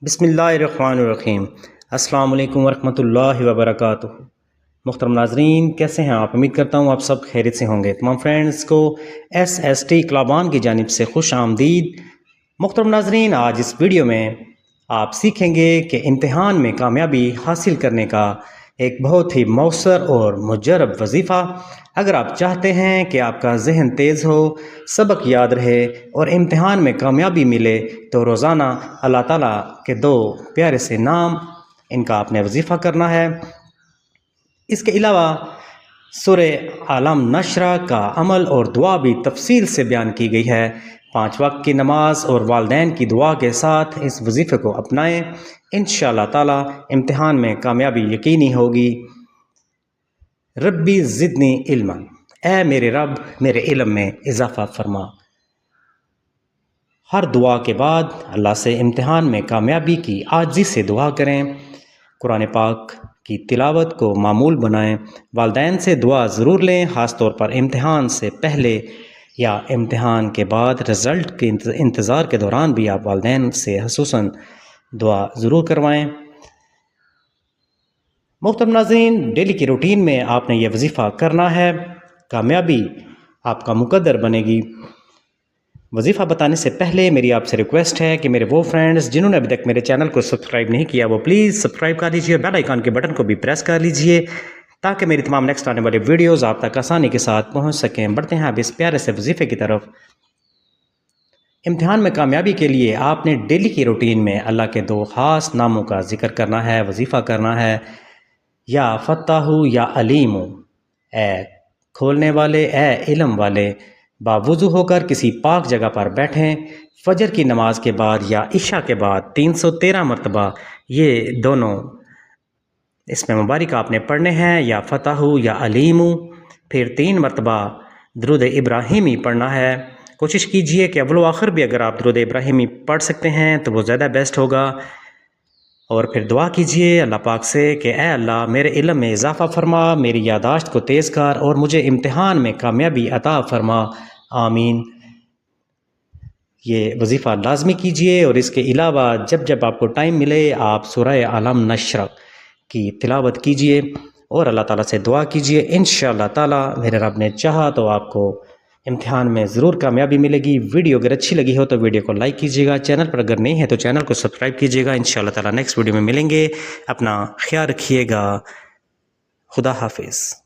بسم اللہ الرحمن الرحیم۔ السلام علیکم ورحمۃ اللہ وبرکاتہ۔ محترم ناظرین، کیسے ہیں آپ؟ امید کرتا ہوں آپ سب خیریت سے ہوں گے۔ تمام فرینڈز کو SST کلابان کی جانب سے خوش آمدید۔ محترم ناظرین، آج اس ویڈیو میں آپ سیکھیں گے کہ امتحان میں کامیابی حاصل کرنے کا ایک بہت ہی مؤثر اور مجرب وظیفہ۔ اگر آپ چاہتے ہیں کہ آپ کا ذہن تیز ہو، سبق یاد رہے اور امتحان میں کامیابی ملے تو روزانہ اللہ تعالیٰ کے دو پیارے سے نام، ان کا آپ نے وظیفہ کرنا ہے۔ اس کے علاوہ سورہ عالم نشرہ کا عمل اور دعا بھی تفصیل سے بیان کی گئی ہے۔ 5 وقت کی نماز اور والدین کی دعا کے ساتھ اس وظیفے کو اپنائیں، انشاءاللہ تعالی امتحان میں کامیابی یقینی ہوگی۔ ربی زدنی علما، اے میرے رب میرے علم میں اضافہ فرما۔ ہر دعا کے بعد اللہ سے امتحان میں کامیابی کی عاجزی سے دعا کریں۔ قرآن پاک کی تلاوت کو معمول بنائیں۔ والدین سے دعا ضرور لیں، خاص طور پر امتحان سے پہلے یا امتحان کے بعد رزلٹ کے انتظار کے دوران بھی آپ والدین سے خصوصاً دعا ضرور کروائیں۔ محترم ناظرین، ڈیلی کی روٹین میں آپ نے یہ وظیفہ کرنا ہے، کامیابی آپ کا مقدر بنے گی۔ وظیفہ بتانے سے پہلے میری آپ سے ریکویسٹ ہے کہ میرے وہ فرینڈز جنہوں نے ابھی تک میرے چینل کو سبسکرائب نہیں کیا وہ پلیز سبسکرائب کر لیجئے، بیل آئیکن کے بٹن کو بھی پریس کر لیجئے تاکہ میری تمام نیکسٹ آنے والی ویڈیوز آپ تک آسانی کے ساتھ پہنچ سکیں۔ بڑھتے ہیں اب اس پیارے سے وظیفے کی طرف۔ امتحان میں کامیابی کے لیے آپ نے ڈیلی کی روٹین میں اللہ کے 2 خاص ناموں کا ذکر کرنا ہے، وظیفہ کرنا ہے۔ یا فتاح یا علیم، اے کھولنے والے، اے علم والے۔ باوضو ہو کر کسی پاک جگہ پر بیٹھیں۔ فجر کی نماز کے بعد یا عشاء کے بعد 313 مرتبہ یہ دونوں اس میں مبارک آپ نے پڑھنے ہیں، یا فتح یا علیم۔ پھر 3 مرتبہ درود ابراہیمی پڑھنا ہے۔ کوشش کیجئے کہ اول و آخر بھی اگر آپ درود ابراہیمی پڑھ سکتے ہیں تو وہ زیادہ بیسٹ ہوگا۔ اور پھر دعا کیجئے اللہ پاک سے کہ اے اللہ میرے علم میں اضافہ فرما، میری یادداشت کو تیز کر اور مجھے امتحان میں کامیابی عطا فرما، آمین۔ یہ وظیفہ لازمی کیجئے۔ اور اس کے علاوہ جب جب آپ کو ٹائم ملے آپ سورہ عالم نشرہ کی تلاوت کیجئے اور اللہ تعالیٰ سے دعا کیجئے، انشاءاللہ تعالیٰ میرے رب نے چاہا تو آپ کو امتحان میں ضرور کامیابی ملے گی۔ ویڈیو اگر اچھی لگی ہو تو ویڈیو کو لائک کیجئے گا، چینل پر اگر نہیں ہے تو چینل کو سبسکرائب کیجئے گا۔ انشاءاللہ تعالیٰ نیکسٹ ویڈیو میں ملیں گے۔ اپنا خیال رکھیے گا۔ خدا حافظ۔